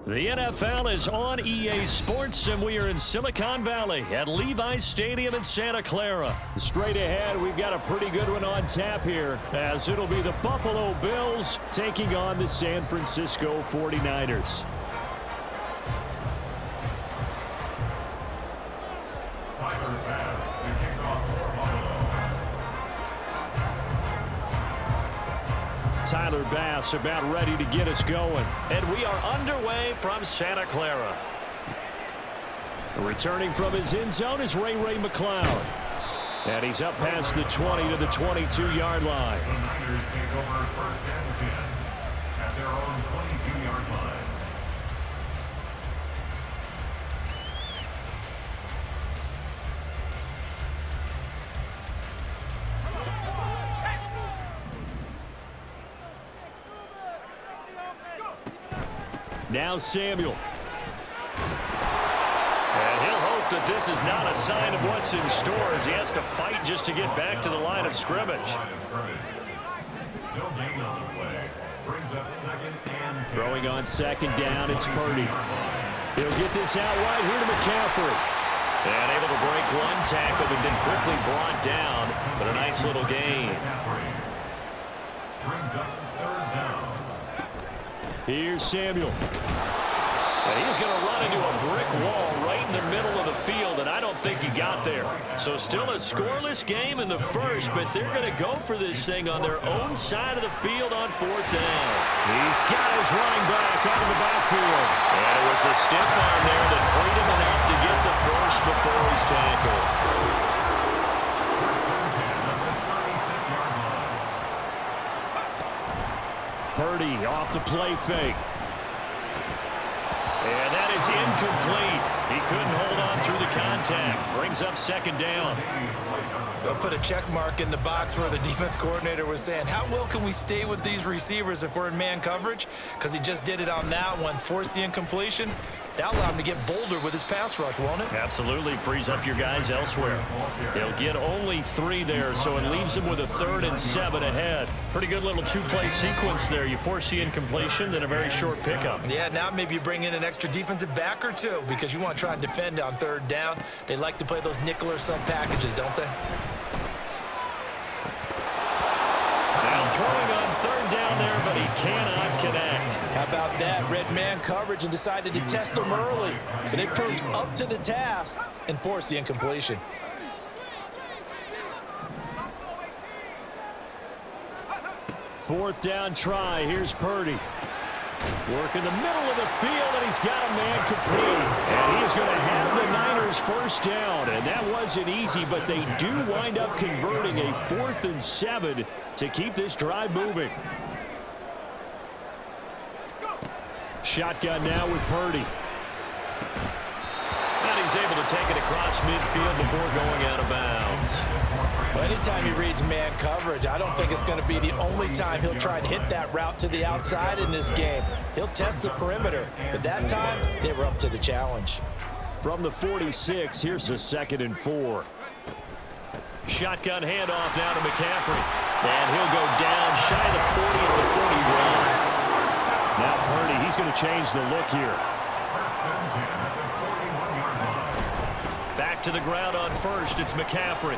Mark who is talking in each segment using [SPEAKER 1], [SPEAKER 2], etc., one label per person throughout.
[SPEAKER 1] The NFL is on EA Sports, and we are in Silicon Valley at Levi's Stadium in Santa Clara.
[SPEAKER 2] Straight ahead, we've got a pretty good one on tap here, as it'll be the Buffalo Bills taking on the San Francisco 49ers. Tyler Bass about ready to get us going.
[SPEAKER 1] And we are underway from Santa Clara.
[SPEAKER 2] Returning from his end zone is Ray McCloud. And he's up past the 20 to the 22-yard line.
[SPEAKER 3] The Niners take over first and 10 at their own 22-yard line.
[SPEAKER 2] Now Samuel.
[SPEAKER 1] And he'll hope that this is not a sign of what's in store as he has to fight just to get back to the line of scrimmage.
[SPEAKER 2] Throwing on second down, it's Purdy. He'll get this out wide here to McCaffrey.
[SPEAKER 1] And able to break one tackle, but then quickly brought down. But a nice little gain.
[SPEAKER 2] Here's Samuel.
[SPEAKER 1] And he's going to run into a brick wall right in the middle of the field, and I don't think he got there. So still a scoreless game in the first, but they're going to go for this thing on their own side of the field on fourth down.
[SPEAKER 2] He's got his running back out of the backfield.
[SPEAKER 1] And it was a stiff arm there that freed him enough to get the first before he's tackled.
[SPEAKER 2] Purdy off the play fake.
[SPEAKER 1] And that is incomplete. He couldn't hold on through the contact. Brings up second down.
[SPEAKER 4] They'll put a check mark in the box where the defense coordinator was saying, how well can we stay with these receivers if we're in man coverage? Because he just did it on that one, forced the incompletion. That'll allow him to get bolder with his pass rush, won't it?
[SPEAKER 1] Absolutely. Frees up your guys elsewhere. They'll get only 3 there, so it leaves them with a 3rd and 7 ahead. Pretty good little 2-play sequence there. You force the incompletion, then a very short pickup.
[SPEAKER 4] Yeah, now maybe you bring in an extra defensive back or 2 because you want to try and defend on 3rd down. They like to play those nickel or sub packages, don't they?
[SPEAKER 1] Now throwing on 3rd down there, but he cannot connect.
[SPEAKER 5] How about that? Red man coverage and decided to test them early. But they proved up to the task and forced the incompletion.
[SPEAKER 2] 4th down try. Here's Purdy. Work in the middle of the field, and he's got a man complete. And he's going to have the Niners first down. And that wasn't easy, but they do wind up converting a 4th and 7 to keep this drive moving. Shotgun now with Purdy.
[SPEAKER 1] And he's able to take it across midfield before going out of bounds.
[SPEAKER 5] Well, anytime he reads man coverage, I don't think it's going to be the only time he'll try and hit that route to the outside in this game. He'll test the perimeter, but that time they were up to the challenge.
[SPEAKER 2] From the 46, here's a 2nd and 4.
[SPEAKER 1] Shotgun handoff now to McCaffrey. And he'll go down shy of the 40 at the 41.
[SPEAKER 2] Now Purdy, he's going to change the look here.
[SPEAKER 1] Back to the ground on first. It's McCaffrey.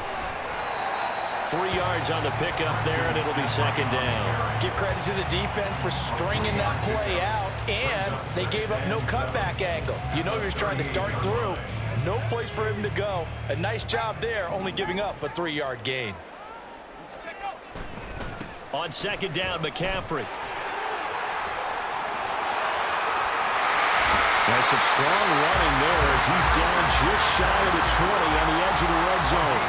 [SPEAKER 1] 3 yards on the pickup there, and it'll be 2nd down.
[SPEAKER 5] Give credit to the defense for stringing that play out, and they gave up no cutback angle. You know he was trying to dart through. No place for him to go. A nice job there, only giving up a 3-yard gain.
[SPEAKER 1] On 2nd down, McCaffrey.
[SPEAKER 2] That's some strong running there as he's down just shy of the 20 on the edge of the red zone.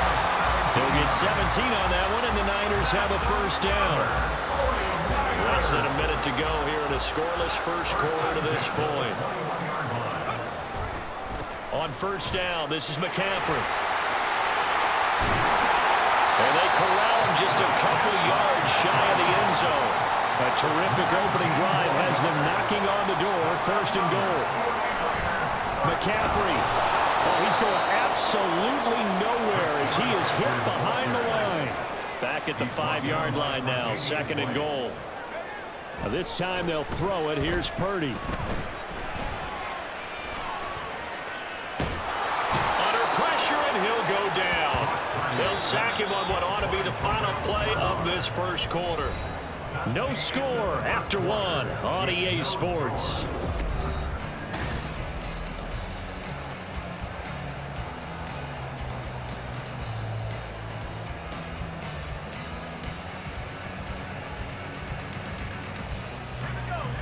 [SPEAKER 1] He'll get 17 on that one, and the Niners have a first down. Less than a minute to go here in a scoreless first quarter to this point. On first down, this is McCaffrey. And they corral him just a couple yards shy of the end zone. A terrific opening drive has them knocking on the door, 1st and goal. McCaffrey, oh, he's going absolutely nowhere as he is hit behind the line. Back at the 5-yard line now, 2nd and goal.
[SPEAKER 2] This time they'll throw it. Here's Purdy.
[SPEAKER 1] sack him on what ought to be the final play of this first quarter.
[SPEAKER 2] No score after one on EA Sports.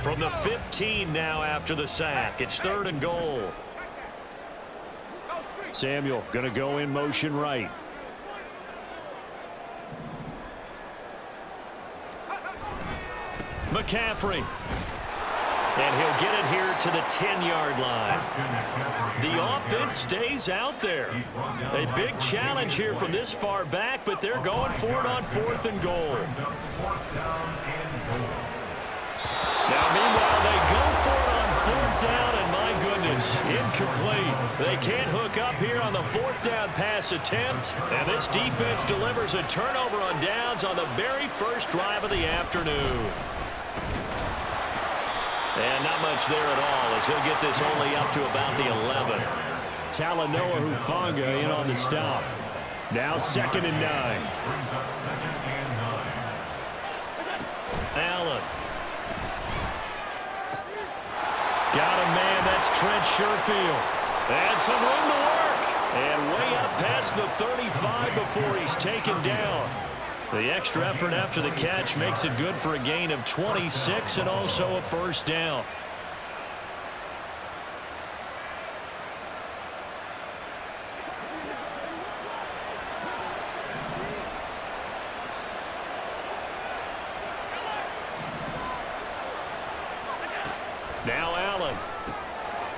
[SPEAKER 1] From the 15 now after the sack. It's 3rd and goal.
[SPEAKER 2] Samuel going to go in motion right. McCaffrey. And he'll get it here to the 10-yard line. The offense stays out there. A big challenge here from this far back, but they're going for it on 4th and goal. Now, meanwhile, they go for it on 4th down, and my goodness, incomplete. They can't hook up here on the 4th down pass attempt, and this defense delivers a turnover on downs on the very first drive of the afternoon. And not much there at all, as he'll get this only up to about the 11. Talanoa Hufanga in on the stop. Now 2nd and 9.
[SPEAKER 1] Allen. Got him, man. That's Trent Sherfield. And some room to work. And way up past the 35 before he's taken down. The extra effort after the catch makes it good for a gain of 26 and also a first down. Now Allen.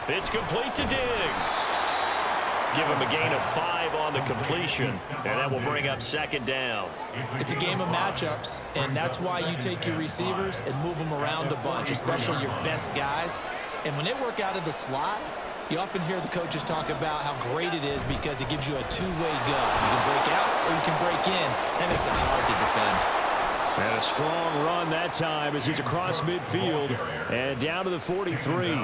[SPEAKER 1] It's complete to Diggs. Give him a gain of 5 on the completion, and that will bring up 2nd down.
[SPEAKER 4] It's a game of matchups, and that's why you take your receivers and move them around a bunch, especially your best guys. And when they work out of the slot, you often hear the coaches talk about how great it is because it gives you a two-way go. You can break out or you can break in. That makes it hard to defend.
[SPEAKER 2] And a strong run that time as he's across midfield and down to the 43.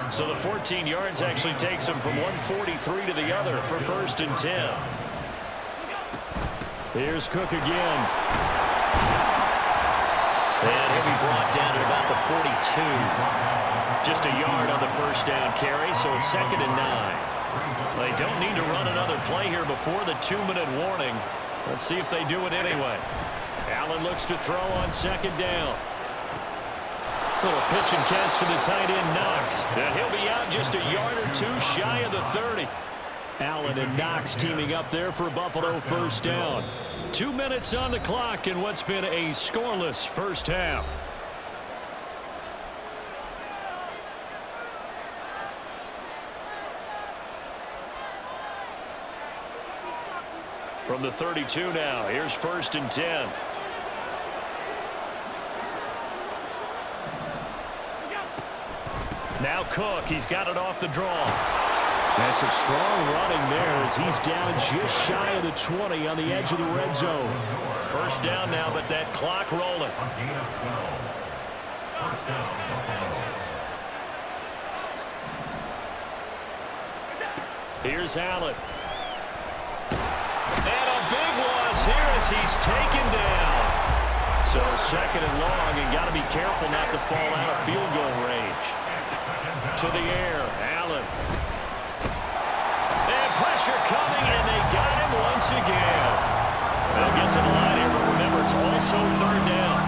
[SPEAKER 1] So the 14 yards actually takes him from one 43 to the other for 1st and 10.
[SPEAKER 2] Here's Cook again.
[SPEAKER 1] And he'll be brought down at about the 42. Just a yard on the first down carry, so it's 2nd and 9. They don't need to run another play here before the 2-minute warning. Let's see if they do it anyway.
[SPEAKER 2] Allen looks to throw on 2nd down. Little pitch and catch to the tight end, Knox.
[SPEAKER 1] And he'll be out just a yard or 2 shy of the 30.
[SPEAKER 2] Allen and Knox teaming up there for Buffalo first down. 2 minutes on the clock in what's been a scoreless first half.
[SPEAKER 1] From the 32 now, here's 1st and 10. Now Cook, he's got it off the draw.
[SPEAKER 2] That's some strong running there as he's down just shy of the 20 on the edge of the red zone.
[SPEAKER 1] First down now, but that clock rolling. Here's Allen. And a big loss here as he's taken down. So 2nd and long, and got to be careful not to fall out of field goal range. To the air, Allen. And pressure coming, and they got him once again. They'll get to the line here, but remember, it's also 3rd down.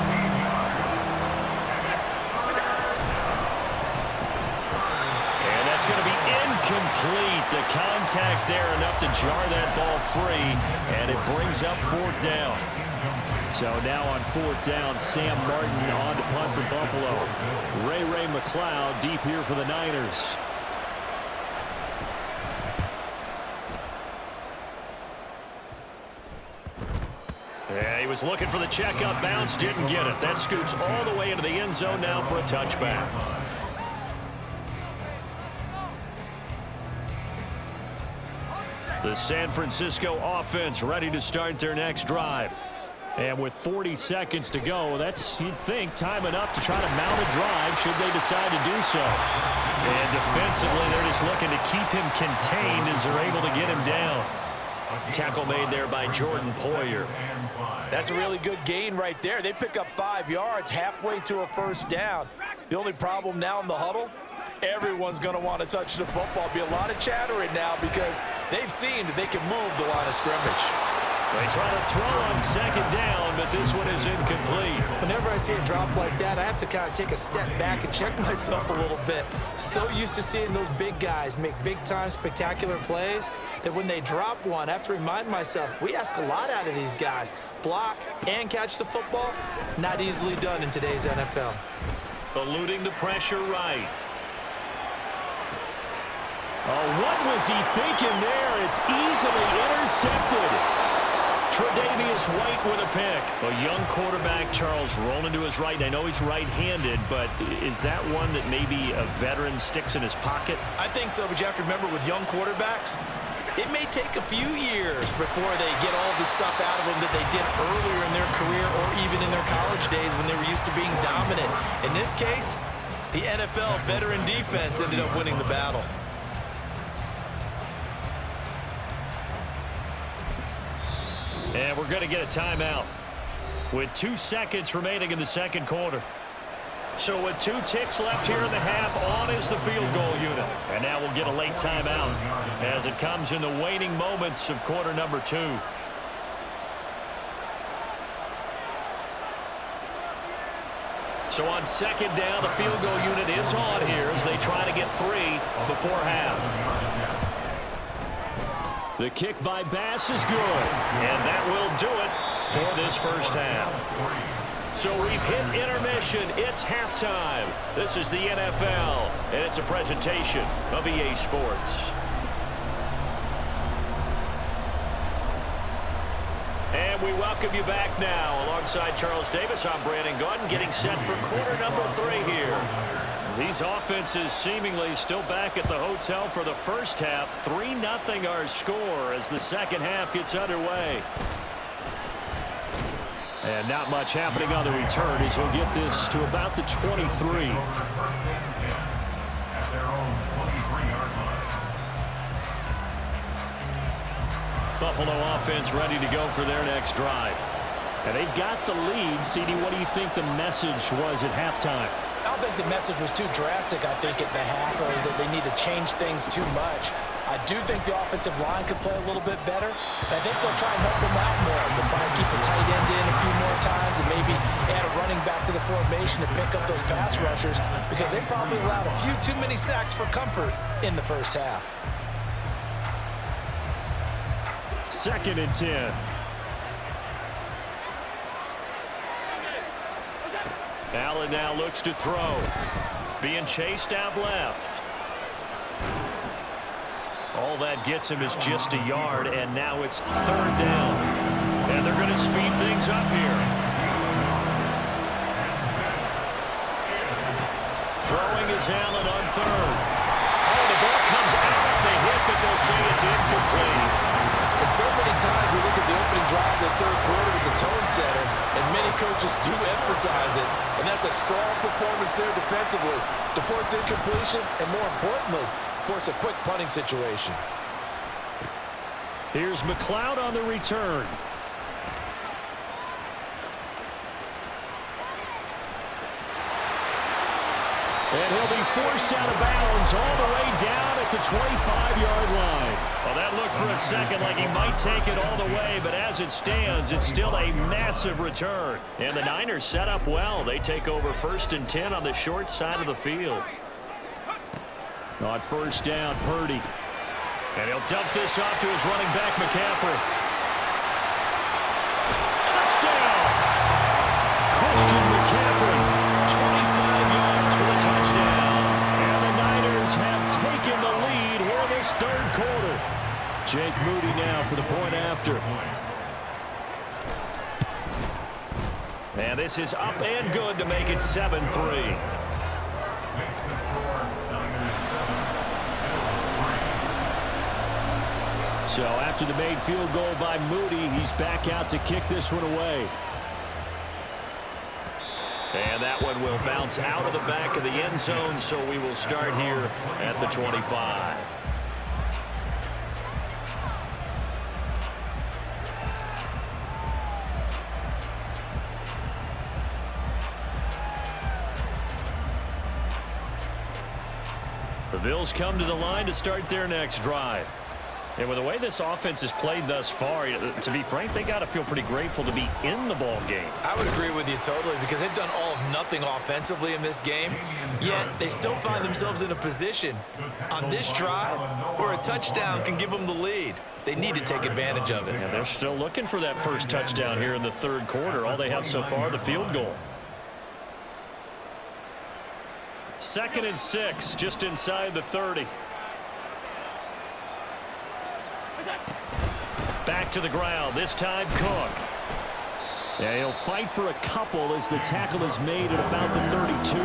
[SPEAKER 1] And that's going to be incomplete. The contact there enough to jar that ball free, and it brings up 4th down.
[SPEAKER 2] So now on 4th down, Sam Martin on to punt for Buffalo. Ray McLeod deep here for the Niners.
[SPEAKER 1] Yeah, he was looking for the checkup bounce, didn't get it. That scoots all the way into the end zone now for a touchback. The San Francisco offense ready to start their next drive.
[SPEAKER 2] And with 40 seconds to go, that's, you'd think, time enough to try to mount a drive should they decide to do so.
[SPEAKER 1] And defensively, they're just looking to keep him contained as they're able to get him down. Tackle made there by Jordan Poyer.
[SPEAKER 5] That's a really good gain right there. They pick up 5 yards halfway to a first down. The only problem now in the huddle, everyone's going to want to touch the football. Be a lot of chattering now because they've seen that they can move the line of scrimmage.
[SPEAKER 1] They try to throw on second down, but this one is incomplete.
[SPEAKER 4] Whenever I see a drop like that, I have to kind of take a step back and check myself a little bit. So used to seeing those big guys make big-time spectacular plays that when they drop one, I have to remind myself, we ask a lot out of these guys. Block and catch the football, not easily done in today's NFL.
[SPEAKER 1] Eluding the pressure right.
[SPEAKER 2] Oh, what was he thinking there? It's easily intercepted.
[SPEAKER 1] Tre'Davious White with a pick. A young quarterback, Charles, rolling to his right. I know he's right-handed, but is that one that maybe a veteran sticks in his pocket?
[SPEAKER 4] I think so, but you have to remember with young quarterbacks, it may take a few years before they get all the stuff out of them that they did earlier in their career or even in their college days when they were used to being dominant. In this case, the NFL veteran defense ended up winning the battle.
[SPEAKER 1] And we're going to get a timeout with 2 seconds remaining in the second quarter. So with 2 ticks left here in the half, on is the field goal unit. And now we'll get a late timeout as it comes in the waning moments of quarter number 2. So on second down, the field goal unit is on here as they try to get 3 before half. The kick by Bass is good, and that will do it for this first half. So we've hit intermission. It's halftime. This is the NFL, and it's a presentation of EA Sports. And we welcome you back now. Alongside Charles Davis, I'm Brandon Gordon, getting set for quarter number 3 here. These offenses seemingly still back at the hotel for the first half. 3-0 our score as the second half gets underway.
[SPEAKER 2] And not much happening on the return as he'll get this to about the 23.
[SPEAKER 3] At their own 23-yard line.
[SPEAKER 2] Buffalo offense ready to go for their next drive. And they've got the lead. CD, what do you think the message was at halftime?
[SPEAKER 5] I don't think the message was too drastic, I think, at the half, or that they need to change things too much. I do think the offensive line could play a little bit better. And I think they'll try and help them out more. They'll probably keep a tight end in a few more times and maybe add a running back to the formation to pick up those pass rushers because they probably allowed a few too many sacks for comfort in the first half.
[SPEAKER 2] 2nd and 10.
[SPEAKER 1] Allen now looks to throw. Being chased out left. All that gets him is just a yard, and now it's 3rd down. And they're going to speed things up here. Throwing is Allen on 3rd. Oh, the ball comes out on the hit, but they'll say it's incomplete.
[SPEAKER 5] And so many times we look at the opening drive of the third quarter as a tone setter, and many coaches do emphasize it. And that's a strong performance there defensively to force incompletion and, more importantly, force a quick punting situation.
[SPEAKER 2] Here's McLeod on the return. And he'll be forced out of bounds all the way down at the 25-yard line.
[SPEAKER 1] Well, that looked for a second like he might take it all the way, but as it stands, it's still a massive return. And the Niners set up well. They take over 1st and 10 on the short side of the field.
[SPEAKER 2] On 1st down, Purdy.
[SPEAKER 1] And he'll dump this off to his running back, McCaffrey. Touchdown!
[SPEAKER 2] Christian McCaffrey. 25 yards for the touchdown. And the Niners have taken the lead here this 3rd quarter. Jake Moody now for the point after.
[SPEAKER 1] And this is up and good to make it 7-3.
[SPEAKER 2] So after the made field goal by Moody, he's back out to kick this one away.
[SPEAKER 1] And that one will bounce out of the back of the end zone, so we will start here at the 25.
[SPEAKER 2] The Bills come to the line to start their next drive. And with the way this offense has played thus far, to be frank, they got to feel pretty grateful to be in the ball game.
[SPEAKER 4] I would agree with you totally because they've done all of nothing offensively in this game, yet they still find themselves in a position on this drive where a touchdown can give them the lead. They need to take advantage of it.
[SPEAKER 2] Yeah, they're still looking for that first touchdown here in the third quarter. All they have so far, the field goal. 2nd and 6, just inside the 30. Back to the ground, this time Cook. Yeah, he'll fight for a couple as the tackle is made at about the 32.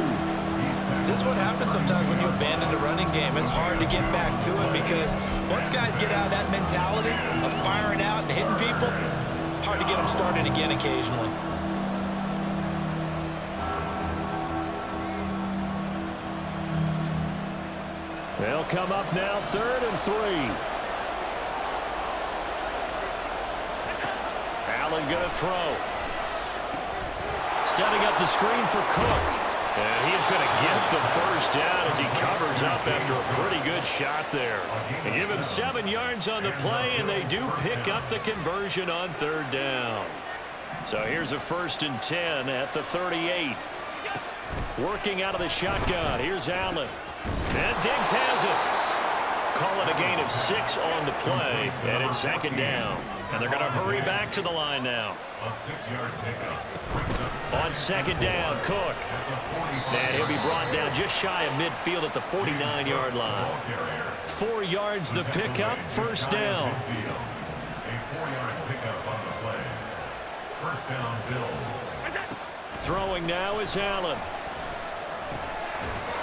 [SPEAKER 4] This is what happens sometimes when you abandon the running game. It's hard to get back to it because once guys get out of that mentality of firing out and hitting people, hard to get them started again occasionally.
[SPEAKER 2] They'll come up now, 3rd and 3. Allen going to throw. Setting up the screen for Cook. And he's going to get the first down as he covers up after a pretty good shot there. They give him 7 yards on the play, and they do pick up the conversion on 3rd down. So here's a 1st and 10 at the 38. Working out of the shotgun. Here's Allen. And Diggs has it. Call it a gain of 6 on the play, and it's 2nd down. And they're going to hurry back to the line now.
[SPEAKER 3] A 6-yard pickup.
[SPEAKER 2] On 2nd down, Cook. And he'll be brought down just shy of midfield at the 49-yard line. 4 yards the pickup, 1st down.
[SPEAKER 3] A 4-yard pickup on the play. 1st down, Bills.
[SPEAKER 2] Throwing now is Allen.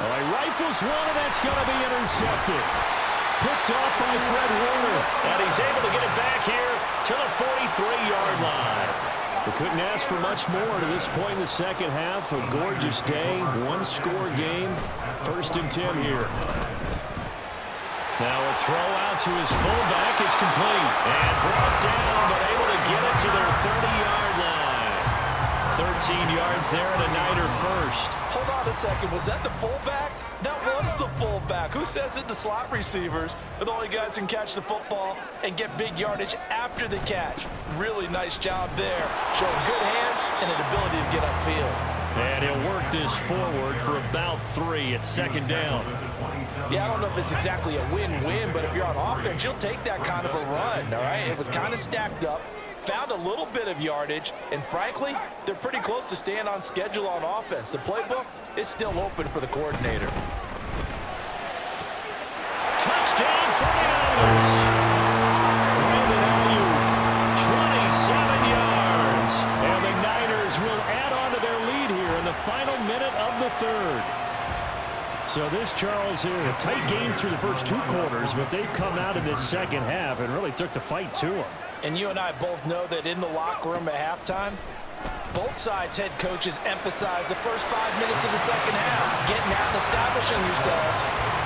[SPEAKER 2] Oh, he rifles one, and that's going to be intercepted. Picked off by Fred Warner. And he's able to get it back here to the 43-yard line. We couldn't ask for much more to this point in the second half. A gorgeous day, 1-score game. 1st and 10 here. Now a throw out to his fullback is complete. And brought down, but able to get it to their 30-yard line. 13 yards there and a Niner first.
[SPEAKER 5] Hold on a second. Was that the fullback? That was the fullback. Who says it? The slot receivers are the only guys who can catch the football and get big yardage after the catch. Really nice job there. Showing good hands and an ability to get upfield.
[SPEAKER 2] And he'll work this forward for about 3 at 2nd down.
[SPEAKER 5] Yeah, I don't know if it's exactly a win-win, but if you're on offense, you'll take that kind of a run, all right? It was kind of stacked up. Found a little bit of yardage, and frankly, they're pretty close to staying on schedule on offense. The playbook is still open for the coordinator.
[SPEAKER 2] Touchdown 49ers. Brandon Ayuk, 27 yards. And the Niners will add on to their lead here in the final minute of the 3rd. So this, Charles, here, a tight game through the first 2 quarters, but they've come out in this second half and really took the fight to them.
[SPEAKER 5] And you and I both know that in the locker room at halftime, both sides' head coaches emphasize the first 5 minutes of the second half, getting out and establishing yourselves.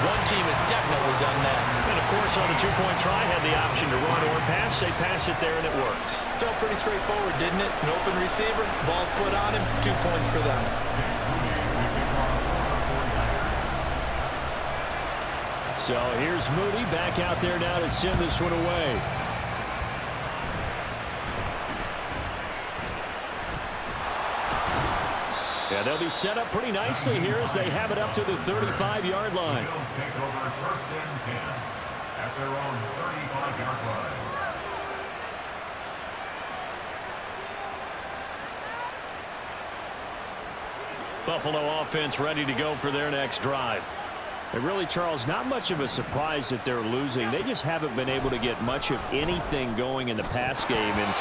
[SPEAKER 5] One team has definitely done that.
[SPEAKER 2] And, of course, on the 2-point try, had the option to run or pass. They pass it there, and it works.
[SPEAKER 4] Felt pretty straightforward, didn't it? An open receiver, ball's put on him, 2 points for them.
[SPEAKER 2] So here's Moody back out there now to send this one away. Yeah, they'll be set up pretty nicely here as they have it up to the 35-yard line.
[SPEAKER 3] Bills take over 1st and 10 at their own 35-yard line.
[SPEAKER 2] Buffalo offense ready to go for their next drive. And really, Charles, not much of a surprise that they're losing. They just haven't been able to get much of anything going in the pass game. And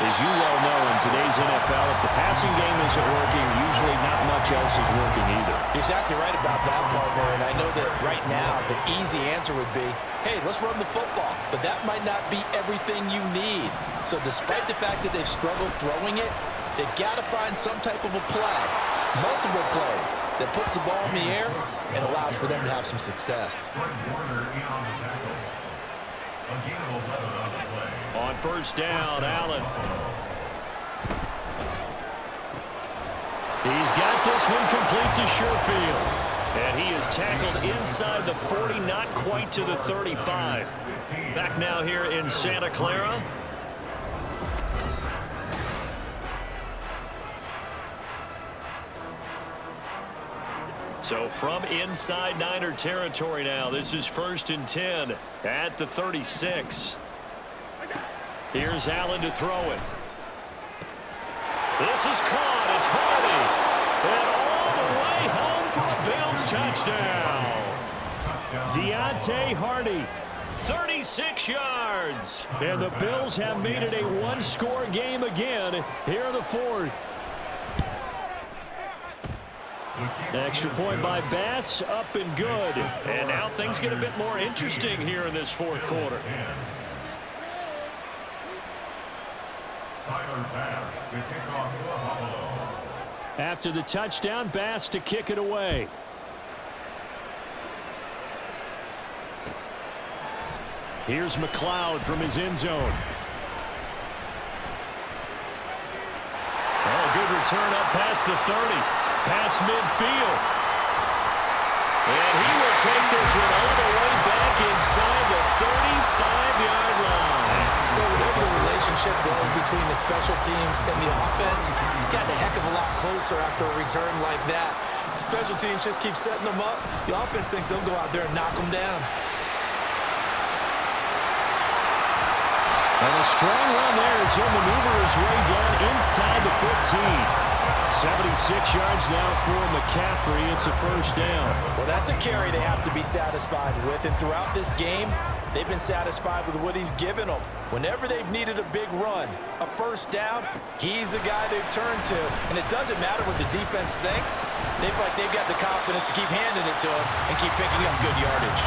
[SPEAKER 2] as you well know, in today's NFL, if the passing game isn't working, usually not much else is working either.
[SPEAKER 5] You're exactly right about that, partner. And I know that right now the easy answer would be, hey, let's run the football. But that might not be everything you need. So despite the fact that they've struggled throwing it, they've got to find some type of a play, multiple plays, that puts the ball in the air and allows for them to have some success.
[SPEAKER 2] On 1st down, Allen. He's got this one complete to Sherfield. And he is
[SPEAKER 1] is tackled inside the 40, not quite to the 35. Back now here in Santa Clara. So from inside Niner territory now, this is 1st and 10 at the 36. Here's Allen to throw it. This is caught. It's Hardy. And all the way home for a Bills touchdown. Deontay Hardy, 36 yards. And the Bills have made it a one-score game again here in the 4th. Extra point by Bass, up and good. And now things get a bit more interesting here in this 4th quarter. After the touchdown, Bass to kick it away. Here's McLeod from his end zone. Oh, good return up past the 30. Past midfield. And he will take this one all the way back inside the 35-yard line.
[SPEAKER 4] Well, whatever the relationship was between the special teams and the offense, it's gotten a heck of a lot closer after a return like that. The special teams just keep setting them up. The offense thinks they'll go out there and knock them down.
[SPEAKER 2] And a strong run there as he'll maneuver his way down inside the 15. 76 yards now for McCaffrey. It's a 1st down.
[SPEAKER 5] Well, that's a carry they have to be satisfied with. And throughout this game, they've been satisfied with what he's given them. Whenever they've needed a big run, a 1st down, he's the guy they've turned to. And it doesn't matter what the defense thinks. They've got the confidence to keep handing it to him and keep picking up good yardage.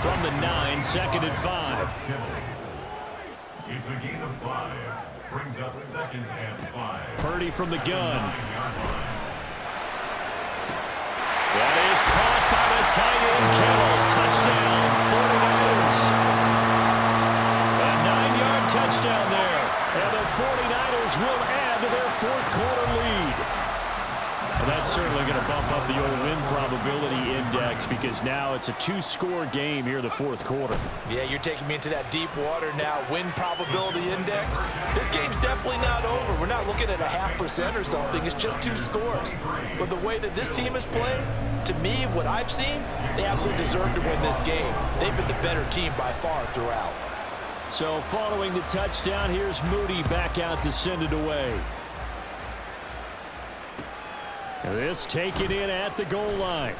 [SPEAKER 2] From the 9, 2nd and 5.
[SPEAKER 3] It's a gain of 5. Brings up 2nd and 5.
[SPEAKER 2] Purdy from the gun. That is caught by the tight end, Kittle. Touchdown, 49ers. A 9-yard touchdown there. And the 49ers will add to their 4th quarter lead. And that's certainly going to bump up the old win probability index because now it's a 2-score game here in the 4th quarter.
[SPEAKER 5] Yeah, you're taking me into that deep water now. Win probability index. This game's definitely not over. We're not looking at a 0.5% or something. It's just 2 scores. But the way that this team has played, to me, what I've seen, they absolutely deserve to win this game. They've been the better team by far throughout.
[SPEAKER 2] So following the touchdown, here's Moody back out to send it away. This taken in at the goal line.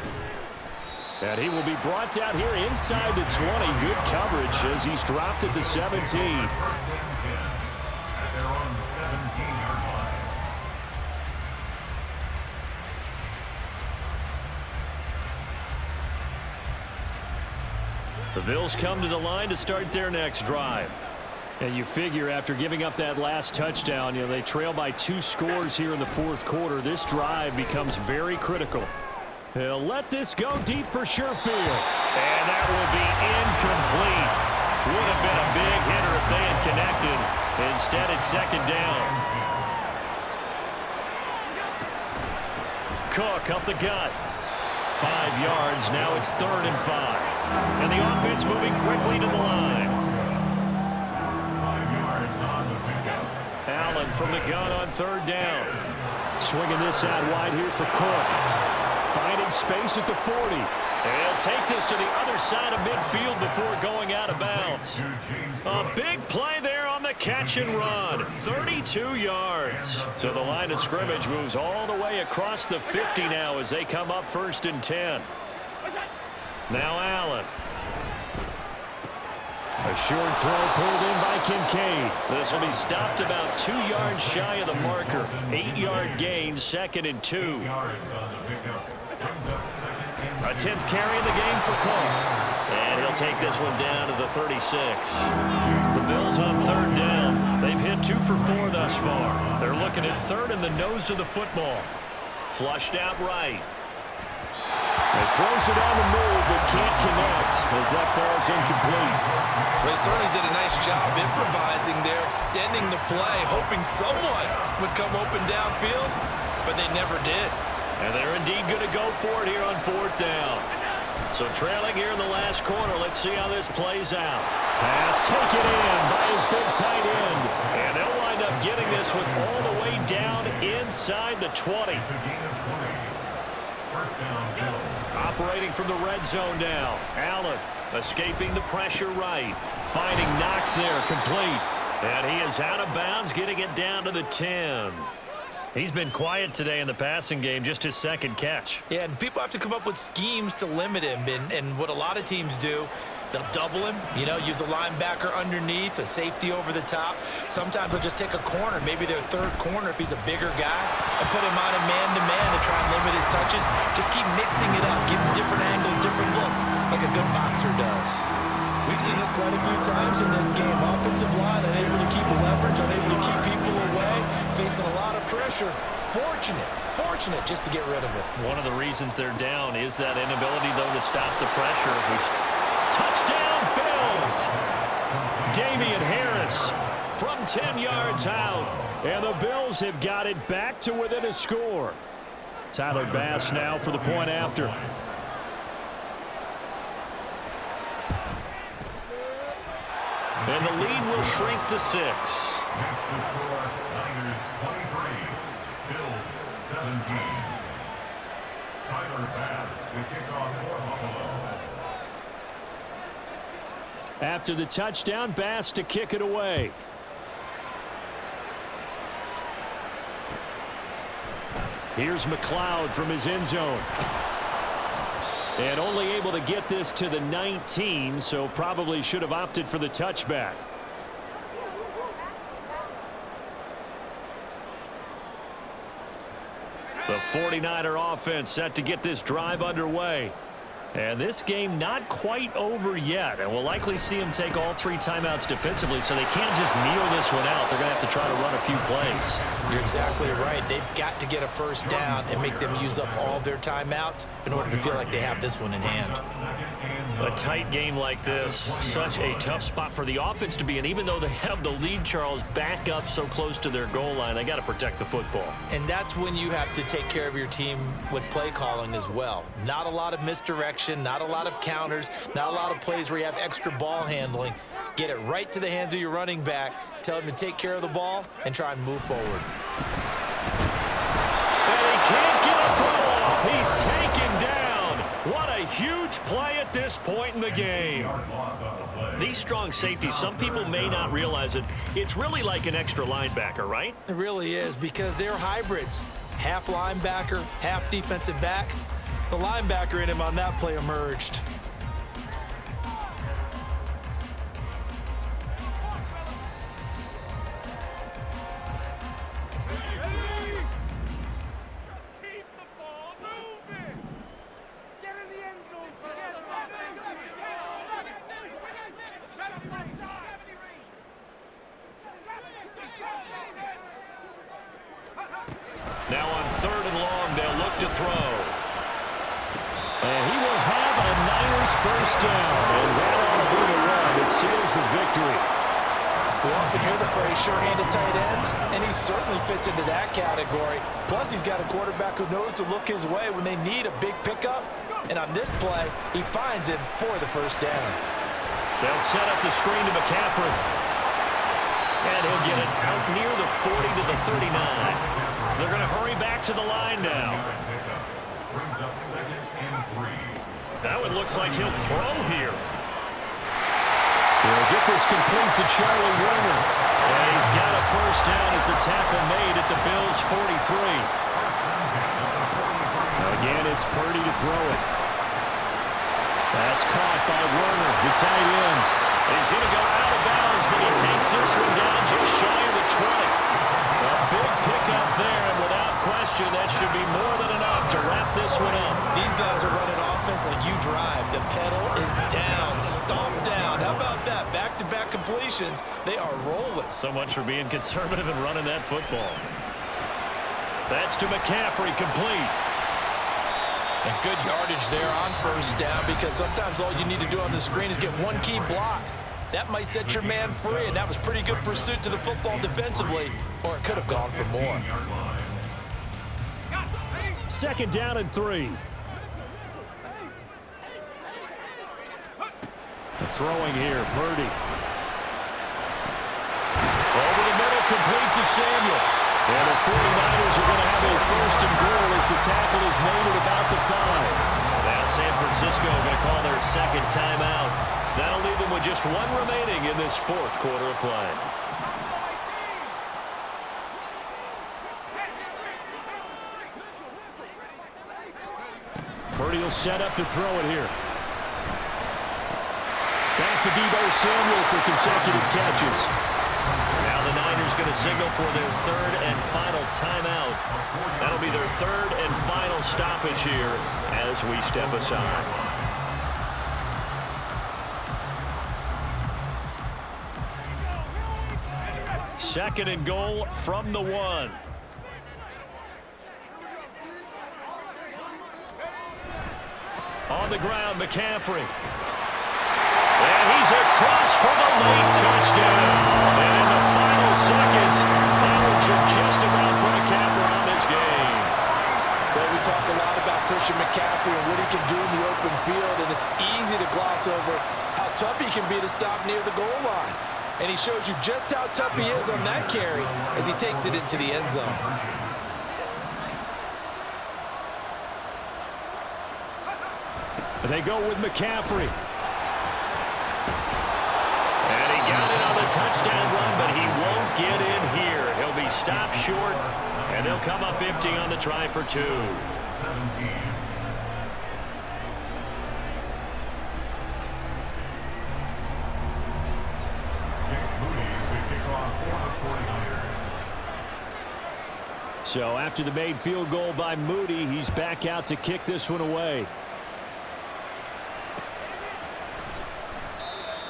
[SPEAKER 2] And he will be brought down here inside the 20. Good coverage as he's dropped at the 17.
[SPEAKER 3] At their own 17-yard line.
[SPEAKER 1] The Bills come to the line to start their next drive.
[SPEAKER 2] And you figure after giving up that last touchdown, they trail by 2 scores here in the 4th quarter. This drive becomes very critical. He'll let this go deep for Sherfield.
[SPEAKER 1] And that will be incomplete. Would have been a big hitter if they had connected. Instead, it's 2nd down. Cook up the gut. 5 yards. Now it's 3rd and 5. And the offense moving quickly to the line. Allen from the gun on 3rd down.
[SPEAKER 2] Swinging this out wide here for Cook. Finding space at the 40.
[SPEAKER 1] And he'll take this to the other side of midfield before going out of bounds. A big play there on the catch and run. 32 yards. So the line of scrimmage moves all the way across the 50 now as they come up 1st and 10. Now Allen.
[SPEAKER 2] A short throw pulled in by Kincaid.
[SPEAKER 1] This will be stopped about 2 yards shy of the marker. 8-yard gain, 2nd and 2. A 10th carry in the game for Cook. And he'll take this one down to the 36. The Bills on 3rd down. They've hit 2 for 4 thus far. They're looking at 3rd in the nose of the football. Flushed out right.
[SPEAKER 2] He throws it on the move, but can't connect as that falls incomplete.
[SPEAKER 4] They certainly did a nice job improvising there, extending the play, hoping someone would come open downfield, but they never did.
[SPEAKER 1] And they're indeed going to go for it here on 4th down. So trailing here in the last quarter. Let's see how this plays out.
[SPEAKER 2] Pass taken in by his big tight end.
[SPEAKER 1] And they'll wind up getting this one all the way down inside the 20.
[SPEAKER 3] It's a gain of 20. First down, Bills.
[SPEAKER 1] Operating from the red zone now. Allen escaping the pressure right. Finding Knox there, complete. And he is out of bounds, getting it down to the 10. He's been quiet today in the passing game, just his second catch.
[SPEAKER 4] Yeah, and people have to come up with schemes to limit him. And what a lot of teams do, they'll double him, use a linebacker underneath, a safety over the top. Sometimes they'll just take a corner, maybe their third corner if he's a bigger guy, and put him on a man-to-man to try and limit his touches. Just keep mixing it up, give him different angles, different looks, like a good boxer does. We've seen this quite a few times in this game. Offensive line unable to keep leverage, unable to keep people away, facing a lot of pressure. Fortunate just to get rid of it.
[SPEAKER 1] One of the reasons they're down is that inability, though, to stop the pressure. Touchdown, Bills!
[SPEAKER 2] Damian Harris from 10 yards out. And the Bills have got it back to within a score. Tyler Bass now for the point after.
[SPEAKER 1] And the lead will shrink to 6.
[SPEAKER 3] Next to score, Niners 23, Bills 17. Tyler Bass to kick off for Buffalo.
[SPEAKER 2] After the touchdown, Bass to kick it away. Here's McLeod from his end zone. And only able to get this to the 19, so probably should have opted for the touchback.
[SPEAKER 1] The 49er offense set to get this drive underway. And this game not quite over yet. And we'll likely see them take all 3 timeouts defensively, so they can't just kneel this one out. They're going to have to try to run a few plays.
[SPEAKER 4] You're exactly right. They've got to get a first down and make them use up all their timeouts in order to feel like they have this one in hand.
[SPEAKER 1] A tight game like this, such a tough spot for the offense to be in. Even though they have the lead, Charles, back up so close to their goal line, they got to protect the football.
[SPEAKER 4] And that's when you have to take care of your team with play calling as well. Not a lot of misdirection, not a lot of counters, not a lot of plays where you have extra ball handling. Get it right to the hands of your running back, tell him to take care of the ball, and try and move forward.
[SPEAKER 1] And he can't get a throw off. He's taken down. What a huge play at this point in the game. These strong safeties, some people may not realize it. It's really like an extra linebacker, right?
[SPEAKER 4] It really is, because they're hybrids. Half linebacker, half defensive back. The linebacker in him on that play emerged.
[SPEAKER 1] Now on 3rd and long, they'll look to throw.
[SPEAKER 2] And he will have a Niners first down. And that ought to be the run that seals the victory.
[SPEAKER 5] We often hear the phrase sure-handed tight ends, and he certainly fits into that category. Plus, he's got a quarterback who knows to look his way when they need a big pickup. And on this play, he finds him for the first down.
[SPEAKER 1] They'll set up the screen to McCaffrey. And he'll get it out near the 40 to the 39. They're going to hurry back to the line now.
[SPEAKER 3] Brings up 2nd and 3.
[SPEAKER 1] That one looks like he'll throw here.
[SPEAKER 2] He'll get this complete to Charlie Warner.
[SPEAKER 1] And he's got a first down as the tackle made at the Bills' 43.
[SPEAKER 2] Again, it's Purdy to throw it. That's caught by Warner, the tight end.
[SPEAKER 1] He's going to go out of bounds, but he takes this one down just shy of the 20. A big pickup there, and without question, that should be more than enough to wrap this one up.
[SPEAKER 4] These guys are running offense like you drive. The pedal is down, stomp down. How about that? Back-to-back completions. They are rolling.
[SPEAKER 1] So much for being conservative and running that football. That's to McCaffrey, complete.
[SPEAKER 5] And good yardage there on first down, because sometimes all you need to do on the screen is get one key block. That might set your man free, and that was pretty good pursuit to the football defensively, or it could have gone for more.
[SPEAKER 2] 2nd down and 3. throwing here. Purdy.
[SPEAKER 1] Over the middle, complete to Samuel.
[SPEAKER 2] And the 49ers are going to have a first and goal as the tackle is made at about the 5.
[SPEAKER 1] Now San Francisco going to call their second timeout. That'll leave them with just one remaining in this fourth quarter of play.
[SPEAKER 2] Purdy will set up to throw it here. Back to Deebo Samuel for consecutive catches.
[SPEAKER 1] Now the Niners going to signal for their third and final timeout. That'll be their third and final stoppage here as we step aside. Second and goal from the 1. On the ground, McCaffrey. And he's across for the late touchdown. And in the final seconds, Niners should just about put a capper on this game.
[SPEAKER 5] Well, we talk a lot about Christian McCaffrey and what he can do in the open field, and it's easy to gloss over how tough he can be to stop near the goal line. And he shows you just how tough he is on that carry as he takes it into the end zone.
[SPEAKER 2] They go with McCaffrey.
[SPEAKER 1] And he got it on the touchdown run, but he won't get in here. He'll be stopped short, and they'll come up empty on the try for 2.
[SPEAKER 3] 17.
[SPEAKER 2] So after the made field goal by Moody, he's back out to kick this one away.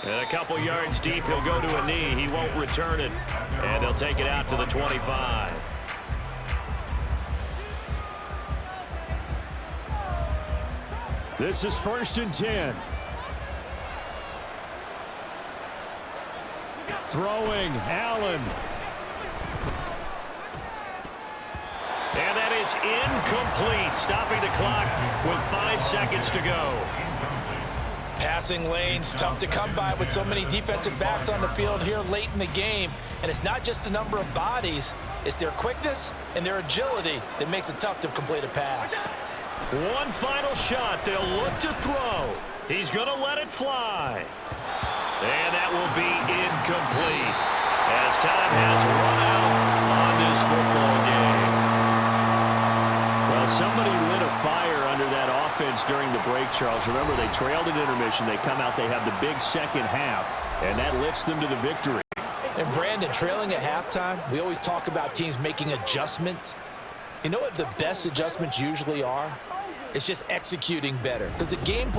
[SPEAKER 1] And a couple yards deep, he'll go to a knee. He won't return it. And they'll take it out to the 25.
[SPEAKER 2] This is 1st and 10. Throwing, Allen.
[SPEAKER 1] And that is incomplete, stopping the clock with 5 seconds to go.
[SPEAKER 5] Passing lanes, tough to come by with so many defensive backs on the field here late in the game. And it's not just the number of bodies, it's their quickness and their agility that makes it tough to complete a pass.
[SPEAKER 1] One final shot. They'll look to throw. He's going to let it fly. And that will be incomplete as time has run out on this football game.
[SPEAKER 2] Well, somebody lit a fire under that offense during the break, Charles. Remember, they trailed at intermission. They come out, they have the big second half, and that lifts them to the victory.
[SPEAKER 5] And Brandon, trailing at halftime, we always talk about teams making adjustments. You know what the best adjustments usually are? It's just executing better, because the game plan